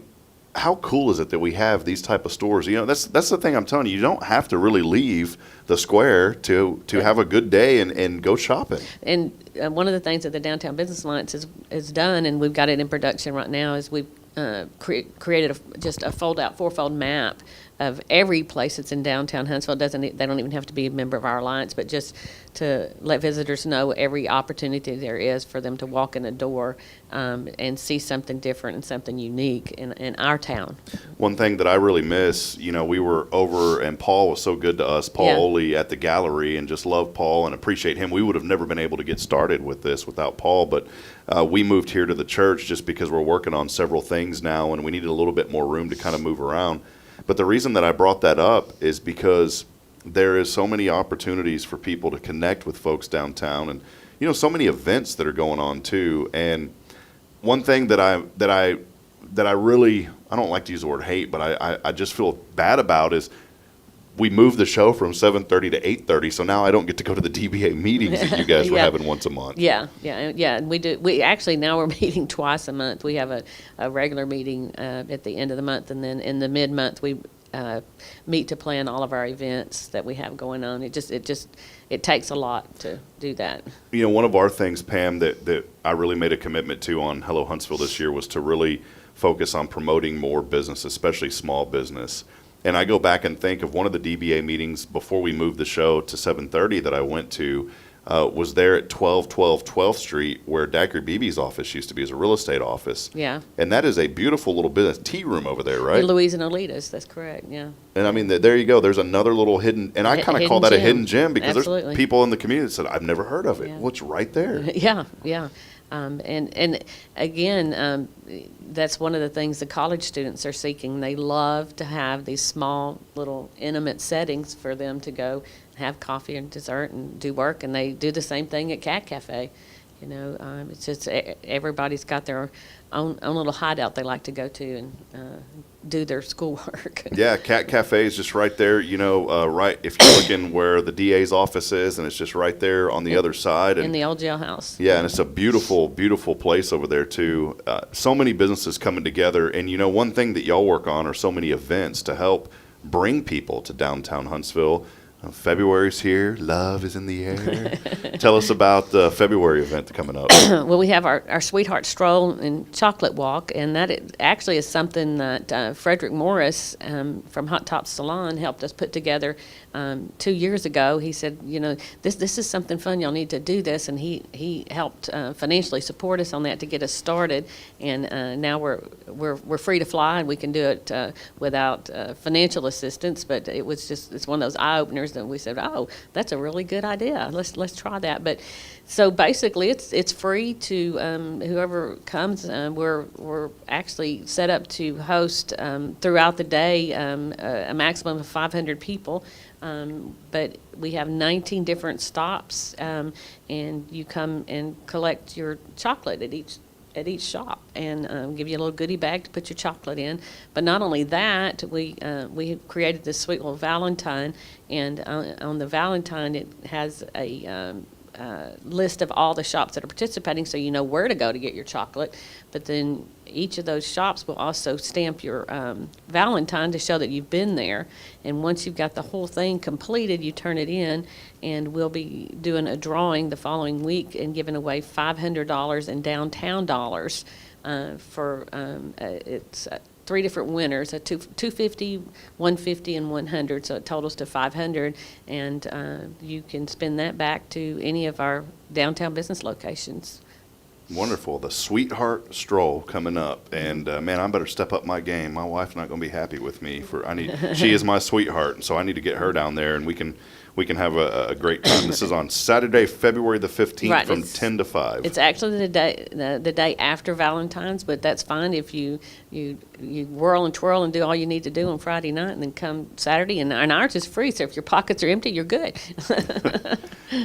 how cool is it that we have these type of stores? You know, that's the thing I'm telling you. You don't have to really leave the square to have a good day and go shopping. And one of the things that the Downtown Business Alliance has done, and we've got it in production right now, is we've created just a fold-out 4-fold map of every place that's in downtown Huntsville. They don't even have to be a member of our alliance, but just to let visitors know every opportunity there is for them to walk in a door and see something different and something unique in our town. One thing that I really miss, you know, we were over, and Paul was so good to us, Paul Oley at the gallery, and just love Paul and appreciate him. We would have never been able to get started with this without Paul, but we moved here to the church just because we're working on several things now, and we needed a little bit more room to kind of move around. But the reason that I brought that up is because there is so many opportunities for people to connect with folks downtown, and you know, so many events that are going on too. And one thing that I really, I don't like to use the word hate, but I just feel bad about is we moved the show from 7:30 to 8:30, so now I don't get to go to the DBA meetings that you guys were having once a month. Yeah, and we do. We actually now we're meeting twice a month. We have a regular meeting at the end of the month, and then in the mid-month we meet to plan all of our events that we have going on. It takes a lot to do that. You know, one of our things, Pam, that I really made a commitment to on Hello Huntsville this year was to really focus on promoting more business, especially small business. And I go back and think of one of the DBA meetings before we moved the show to 7:30 that I went to was there at 1212 12th Street where Daiquiri Beebe's office used to be as a real estate office. Yeah. And that is a beautiful little business tea room over there, right? Louise and Olitas, that's correct, yeah. And I mean, there you go. There's another little hidden, and I kind of call that a hidden gem because Absolutely. There's people in the community that said, I've never heard of it. Yeah. Well, it's right there. Yeah. And again, that's one of the things the college students are seeking. They love to have these small, little, intimate settings for them to go have coffee and dessert and do work, and they do the same thing at Cat Cafe. You know, it's just everybody's got their own little hideout they like to go to and do their schoolwork. Yeah, Cat Cafe is just right there, you know, right if you're looking where the DA's office is, and it's just right there on the other side. And in the old jailhouse. Yeah, and it's a beautiful, beautiful place over there, too. So many businesses coming together. And, you know, one thing that y'all work on are so many events to help bring people to downtown Huntsville. February's here. Love is in the air. Tell us about the February event coming up. Well, we have our Sweetheart Stroll and Chocolate Walk, and that actually is something that Frederick Morris from Hot Top Salon helped us put together 2 years ago. He said, you know, this is something fun. Y'all need to do this, and he helped financially support us on that to get us started. And now we're free to fly, and we can do it without financial assistance. But it's one of those eye openers. years, and we said, oh, that's a really good idea. Let's try that. But so basically, it's free to whoever comes. We're actually set up to host throughout the day a maximum of 500 people. But we have 19 different stops, and you come and collect your chocolate at each shop, and give you a little goodie bag to put your chocolate in. But not only that, we created this sweet little Valentine, and on the Valentine it has a list of all the shops that are participating, so you know where to go to get your chocolate. But then each of those shops will also stamp your Valentine to show that you've been there. And once you've got the whole thing completed, you turn it in, and we'll be doing a drawing the following week and giving away $500 in downtown dollars for it's 3 different winners, a $250, $150, and $100, so it totals to $500, and you can spend that back to any of our downtown business locations. Wonderful. The Sweetheart Stroll coming up, and man, I better step up my game. My wife's not going to be happy with me she is my sweetheart, and so I need to get her down there, and we can have a great time. This is on Saturday, February the 15th, right, from 10 to 5. It's actually the day after Valentine's, but that's fine if you whirl and twirl and do all you need to do on Friday night, and then come Saturday, and ours is free, so if your pockets are empty, you're good.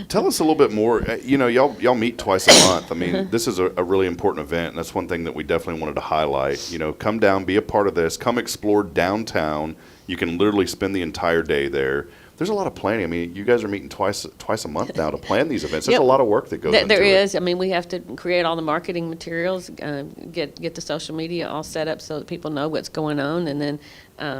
Tell us a little bit more. Y'all meet twice a month. I mean, this is a really important event, and that's one thing that we definitely wanted to highlight. Come down, be a part of this, come explore downtown. You can literally spend the entire day there. There's a lot of planning. I mean, you guys are meeting twice a month now to plan these events. There's a lot of work that goes into it. There is. I mean, we have to create all the marketing materials, get the social media all set up so that people know what's going on, and then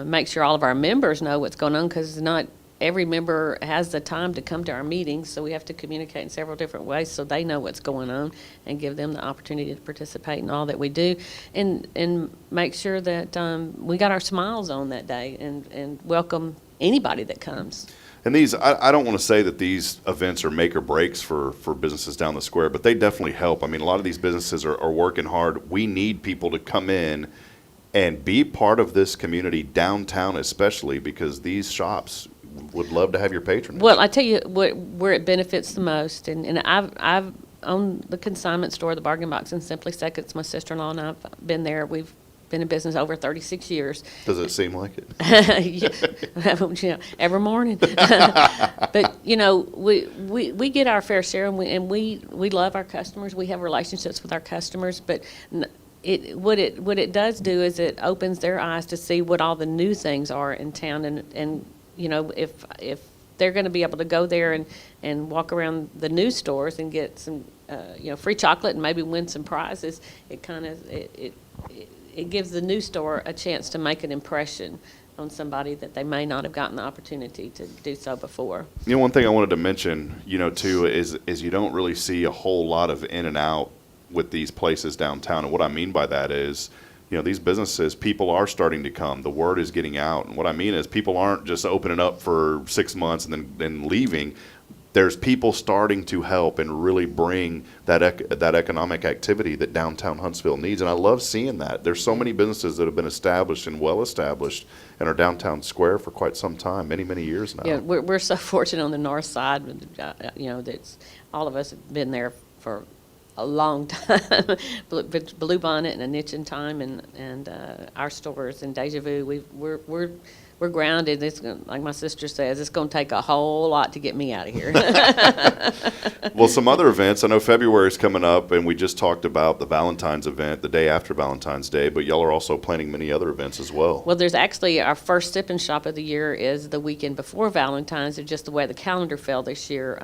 make sure all of our members know what's going on, because not every member has the time to come to our meetings, so we have to communicate in several different ways so they know what's going on and give them the opportunity to participate in all that we do, and make sure that we got our smiles on that day and welcome anybody that comes. And these, I don't want to say that these events are make or breaks for businesses down the square, but they definitely help. I mean, a lot of these businesses are working hard. We need people to come in and be part of this community downtown, especially because these shops would love to have your patronage. Well, I tell you where it benefits the most, and I've owned the consignment store, the Bargain Box in Simply Seconds. My sister-in-law and I've been there. We've been in business over 36 years. Does it seem like it? Yeah, every morning. But we get our fair share, and we love our customers. We have relationships with our customers, but what it does do is it opens their eyes to see what all the new things are in town, and if they're going to be able to go there and walk around the new stores and get some free chocolate and maybe win some prizes, it gives the new store a chance to make an impression on somebody that they may not have gotten the opportunity to do so before. One thing I wanted to mention, too, is you don't really see a whole lot of in and out with these places downtown. And what I mean by that is, these businesses, people are starting to come. The word is getting out. And what I mean is people aren't just opening up for 6 months and then leaving. There's people starting to help and really bring that economic activity that downtown Huntsville needs. And I love seeing that. There's so many businesses that have been established and well established in our downtown square for quite some time, many, many years now. Yeah, we're so fortunate on the north side. That's all of us have been there for a long time. Blue Bonnet and A Niche in Time and our stores and Deja Vu, we're grounded. It's like my sister says, it's going to take a whole lot to get me out of here. Well, some other events. I know February is coming up, and we just talked about the Valentine's event the day after Valentine's Day, but y'all are also planning many other events as well. Well, there's actually our first Sip and Shop of the year is the weekend before Valentine's. It's just the way the calendar fell this year.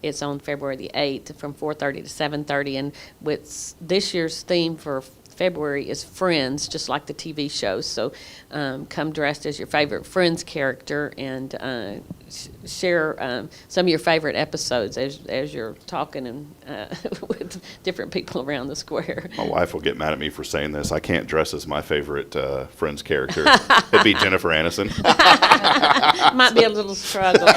It's on February the 8th from 4:30 to 7:30, and with this year's theme for February is Friends, just like the TV show. So come dressed as your favorite Friends character and share some of your favorite episodes as you're talking and with different people around the square. My wife will get mad at me for saying this. I can't dress as my favorite Friends character. It'd be Jennifer Aniston. Might be a little struggle.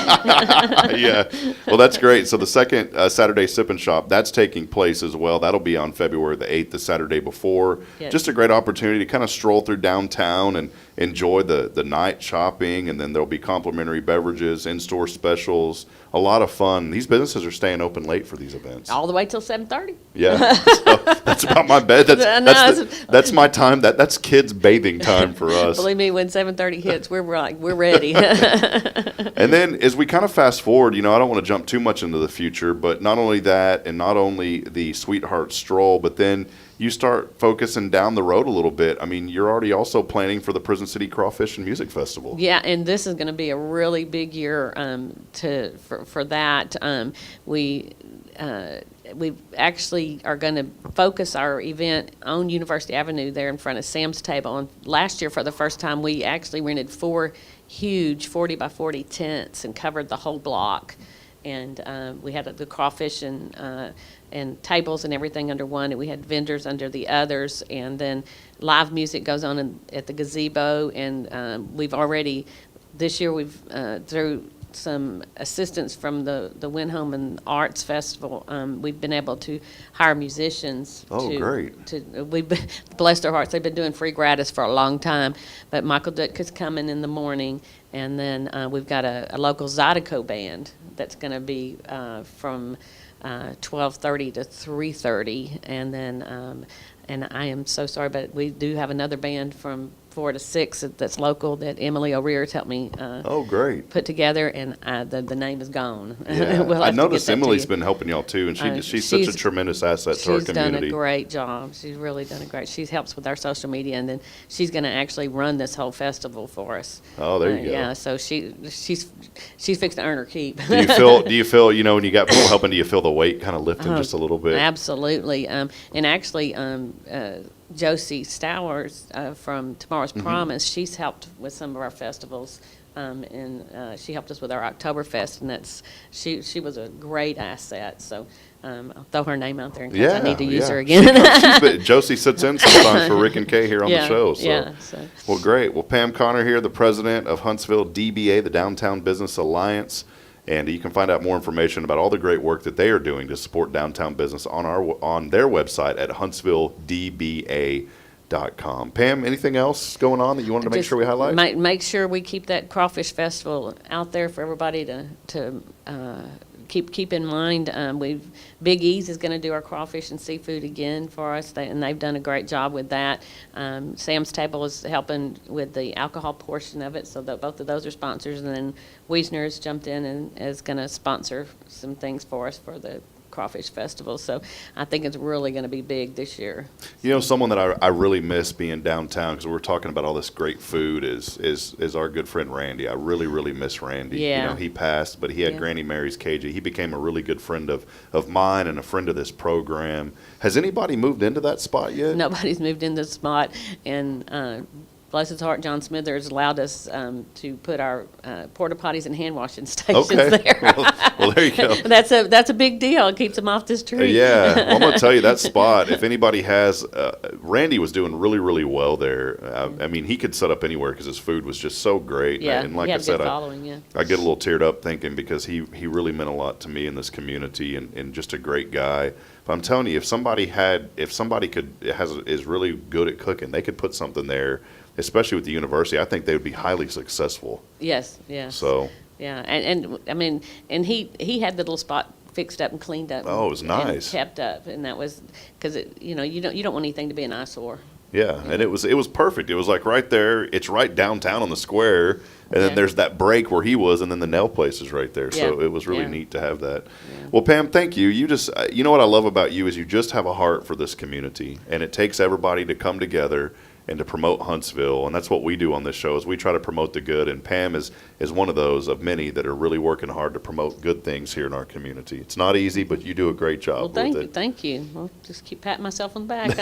Yeah. Well, that's great. So the second Saturday Sip and Shop, that's taking place as well. That'll be on February the 8th, the Saturday before. Yes. Just a great opportunity to kind of stroll through downtown and enjoy the night shopping, and then there'll be complimentary beverages, in-store specials, a lot of fun. These businesses are staying open late for these events. All the way till 7:30. Yeah, so that's about my bed. That's my time. That's kids' bathing time for us. Believe me, when 7:30 hits, we're ready. And then as we kind of fast forward, I don't want to jump too much into the future, but not only that, and not only the Sweetheart Stroll, but then you start focusing down the road a little bit. I mean, you're already also planning for the Prison City Crawfish and Music Festival. Yeah, and this is going to be a really big year for that. We actually are going to focus our event on University Avenue there in front of Sam's Table. And last year, for the first time, we actually rented 4 huge 40 by 40 tents and covered the whole block. And we had the crawfish and tables and everything under one, and we had vendors under the others, and then live music goes on at the gazebo. And we've already, this year, we've through some assistance from the Winhome and Arts Festival, we've been able to hire musicians. Great. We've been, bless their hearts, they've been doing free gratis for a long time, but Michael Dutka's coming in the morning, and then we've got a local Zydeco band that's going to be from 12:30 to 3:30, and then and I am so sorry, but we do have another band from 4 to 6 that's local that Emily O'Rear's helped me great. put together, and the name is gone. Yeah. We'll I have to noticed get that to Emily's you. been helping y'all too, and she's such a tremendous asset to our She's community. done a great job. She's really done a great. She helps with our social media, and then she's going to actually run this whole festival for us. Oh, there you go. Yeah, so she's fixed to earn her keep. Do you feel when you got people helping, do you feel the weight kind of lifting just a little bit? Absolutely. And actually, Josie Stowers from Tomorrow's Promise, she's helped with some of our festivals, and she helped us with our Oktoberfest, and she was a great asset. So I'll throw her name out there in case I need to use her again. Josie sits in sometimes for Rick and Kay here on the show. So. Well, great. Well, Pam Connor here, the president of Huntsville DBA, the Downtown Business Alliance. And you can find out more information about all the great work that they are doing to support downtown business on their website at HuntsvilleDBA.com. Pam, anything else going on that you wanted to make sure we highlight? Make sure we keep that Crawfish Festival out there for everybody to keep in mind. Big E's is going to do our crawfish and seafood again for us, and they've done a great job with that. Sam's Table is helping with the alcohol portion of it, so that both of those are sponsors. And then Wiesner's jumped in and is going to sponsor some things for us for the Crawfish Festival. So I think it's really going to be big this year. Someone that I really miss being downtown, because we're talking about all this great food, is our good friend Randy. I really, really miss Randy. Yeah. He passed, but he had Granny Mary's Cajun. He became a really good friend of mine and a friend of this program. Has anybody moved into that spot yet? Nobody's moved into the spot, and bless his heart, John Smithers allowed us to put our porta potties and hand washing stations there. well, there you go. That's a big deal. It keeps them off the street. Yeah, well, I'm going to tell you that spot. If anybody has, Randy was doing really, really well there. I mean, he could set up anywhere because his food was just so great. Yeah, and like he I had said, good following, yeah. I get a little teared up thinking because he really meant a lot to me in this community and just a great guy. But I'm telling you, if somebody is really good at cooking, they could put something there. Especially with the university, I think they would be highly successful. Yes. So. Yeah, and I mean, and he had the little spot fixed up and cleaned up. Oh, it was nice. And kept up, and that was because you don't want anything to be an eyesore. Yeah, and it was perfect. It was like right there. It's right downtown on the square, and then there's that break where he was, and then the nail place is right there. So it was really neat to have that. Yeah. Well, Pam, thank you. You just, what I love about you is you just have a heart for this community, and it takes everybody to come together and to promote Huntsville, and that's what we do on this show is we try to promote the good, and Pam is one of those of many that are really working hard to promote good things here in our community. It's not easy, but you do a great job with it. Thank you. Well, just keep patting myself on the back.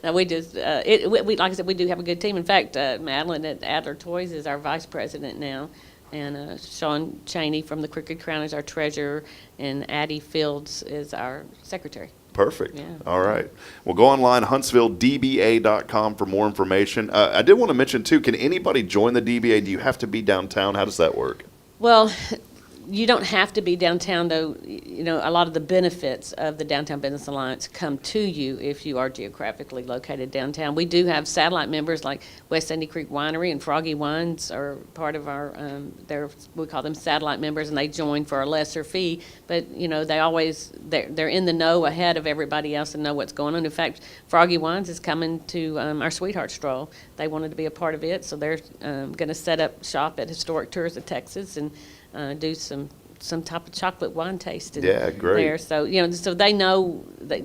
No, we just, like I said, we do have a good team. In fact, Madeline at Adler Toys is our vice president now, and Sean Cheney from the Crooked Crown is our treasurer, and Addie Fields is our secretary. Perfect. Yeah. All right. Well, go online, HuntsvilleDBA.com for more information. I did want to mention, too, can anybody join the DBA? Do you have to be downtown? How does that work? Well, you don't have to be downtown, though. You know, a lot of the benefits of the Downtown Business Alliance come to you if you are geographically located downtown. We do have satellite members like West Sandy Creek Winery and Froggy Wines are part of our, we call them satellite members, and they join for a lesser fee. But, you know, they're in the know ahead of everybody else and know what's going on. In fact, Froggy Wines is coming to our Sweetheart Stroll. They wanted to be a part of it, so they're going to set up shop at Historic Tours of Texas and do some type of chocolate wine tasting. Yeah, great. There, so you know, so they know that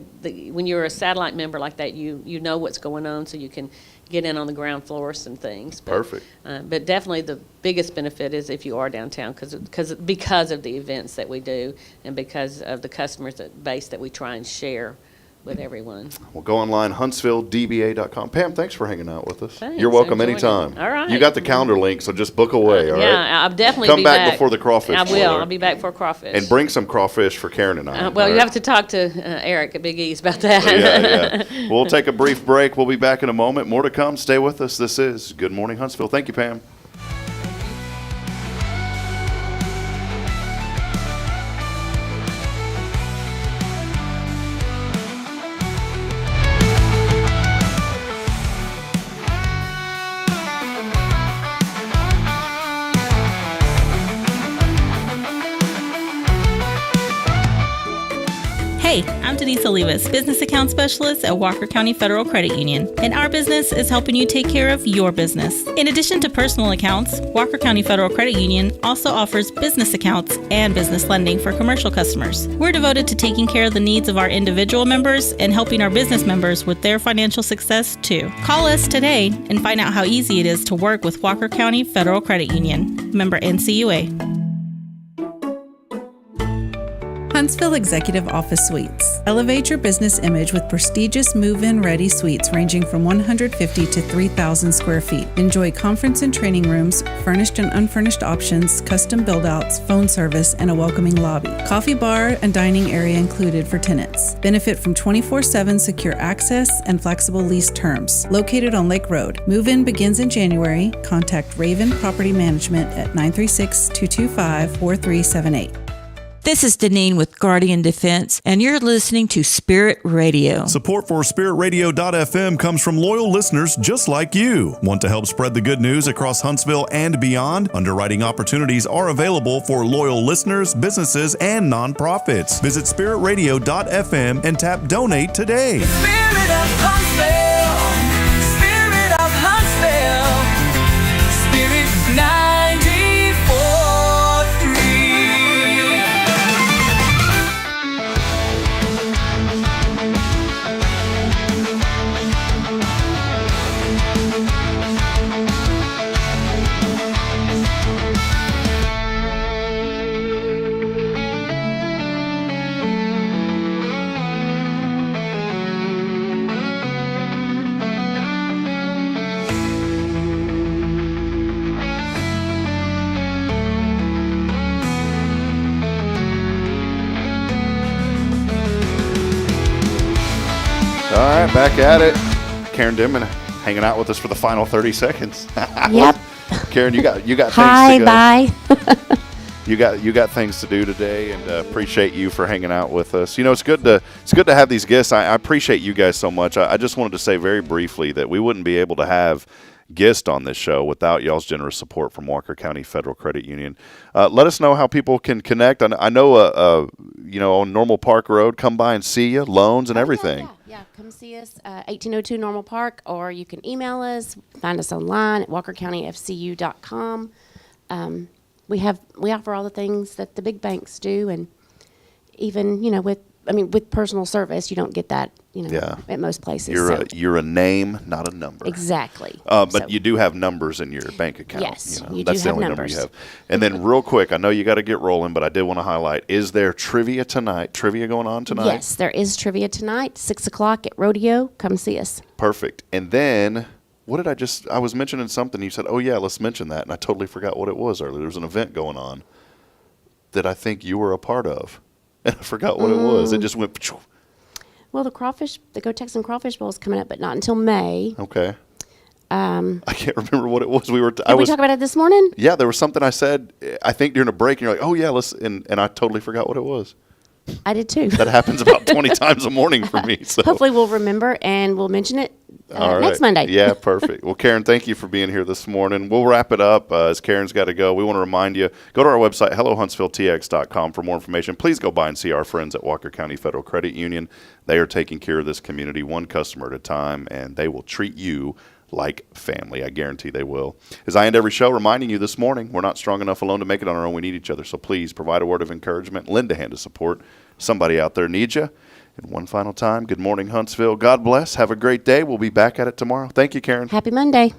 when you're a satellite member like that, you know what's going on, so you can get in on the ground floor some things. But, Perfect. But definitely the biggest benefit is if you are downtown, because of the events that we do and because of the customers base that we try and share with everyone. Well, go online, HuntsvilleDBA.com. Pam, thanks for hanging out with us. Thanks. You're welcome Enjoyed it. anytime. All right. You got the calendar link, so just book away, all right? Yeah, I'll definitely Come be back before the crawfish I will. boil. I'll be back for crawfish. And bring some crawfish for Karen and I. Well, all you right? have to talk to Eric at Big E's about that. Yeah. We'll take a brief break. We'll be back in a moment. More to come. Stay with us. This is Good Morning Huntsville. Thank you, Pam. Hey, I'm Denise Olivas, Business Account Specialist at Walker County Federal Credit Union, and our business is helping you take care of your business. In addition to personal accounts, Walker County Federal Credit Union also offers business accounts and business lending for commercial customers. We're devoted to taking care of the needs of our individual members and helping our business members with their financial success too. Call us today and find out how easy it is to work with Walker County Federal Credit Union. Member NCUA. Huntsville Executive Office Suites. Elevate your business image with prestigious move-in ready suites ranging from 150 to 3,000 square feet. Enjoy conference and training rooms, furnished and unfurnished options, custom build-outs, phone service, and a welcoming lobby. Coffee bar and dining area included for tenants. Benefit from 24/7 secure access and flexible lease terms. Located on Lake Road. Move-in begins in January. Contact Raven Property Management at 936-225-4378. This is Deneen with Guardian Defense, and you're listening to Spirit Radio. Support for SpiritRadio.fm comes from loyal listeners just like you. Want to help spread the good news across Huntsville and beyond? Underwriting opportunities are available for loyal listeners, businesses, and nonprofits. Visit SpiritRadio.fm and tap Donate today. Spirit of Huntsville, Spirit of Huntsville, Spirit 94.3. All right, back at it. Karen Denman hanging out with us for the final 30 seconds. Yep. Karen, you got things Hi, to go. bye. You got things to do today, and appreciate you for hanging out with us. You know, it's good to have these guests. I appreciate you guys so much. I just wanted to say very briefly that we wouldn't be able to have guests on this show without y'all's generous support from Walker County Federal Credit Union. Let us know how people can connect. I know, you know, on Normal Park Road, come by and see you, loans and everything. Yeah, come see us, 1802 Normal Park, or you can email us, find us online at walkercountyfcu.com. We offer all the things that the big banks do, and even, you know, with personal service, you don't get that, you know, at most places. You're a name, not a number. Exactly. But you do have numbers in your bank account. Yes, you know, you that's do the have only numbers. number you have. And then real quick, I know you got to get rolling, but I did want to highlight, is there trivia tonight? Trivia going on tonight? Yes, there is trivia tonight, 6 o'clock at Rodeo. Come see us. Perfect. And then, I was mentioning something. You said, oh, yeah, let's mention that. And I totally forgot what it was earlier. There was an event going on that I think you were a part of. And I forgot what it was. It just went. Pshoo. Well, the Go Texan Crawfish Bowl is coming up, but not until May. Okay. I can't remember what it was. Did we talk about it this morning? Yeah, there was something I said, I think during a break, and you're like, oh yeah, and I totally forgot what it was. I did too. That happens about 20 times a morning for me. So hopefully we'll remember and we'll mention it next Monday. Yeah, perfect. Well, Karen, thank you for being here this morning. We'll wrap it up as Karen's got to go. We want to remind you, go to our website, hellohuntsvilletx.com for more information. Please go by and see our friends at Walker County Federal Credit Union. They are taking care of this community one customer at a time, and they will treat you like family. I guarantee they will. As I end every show, reminding you this morning, we're not strong enough alone to make it on our own. We need each other. So please provide a word of encouragement, lend a hand of support. Somebody out there needs you. And one final time, good morning, Huntsville. God bless. Have a great day. We'll be back at it tomorrow. Thank you, Karen. Happy Monday.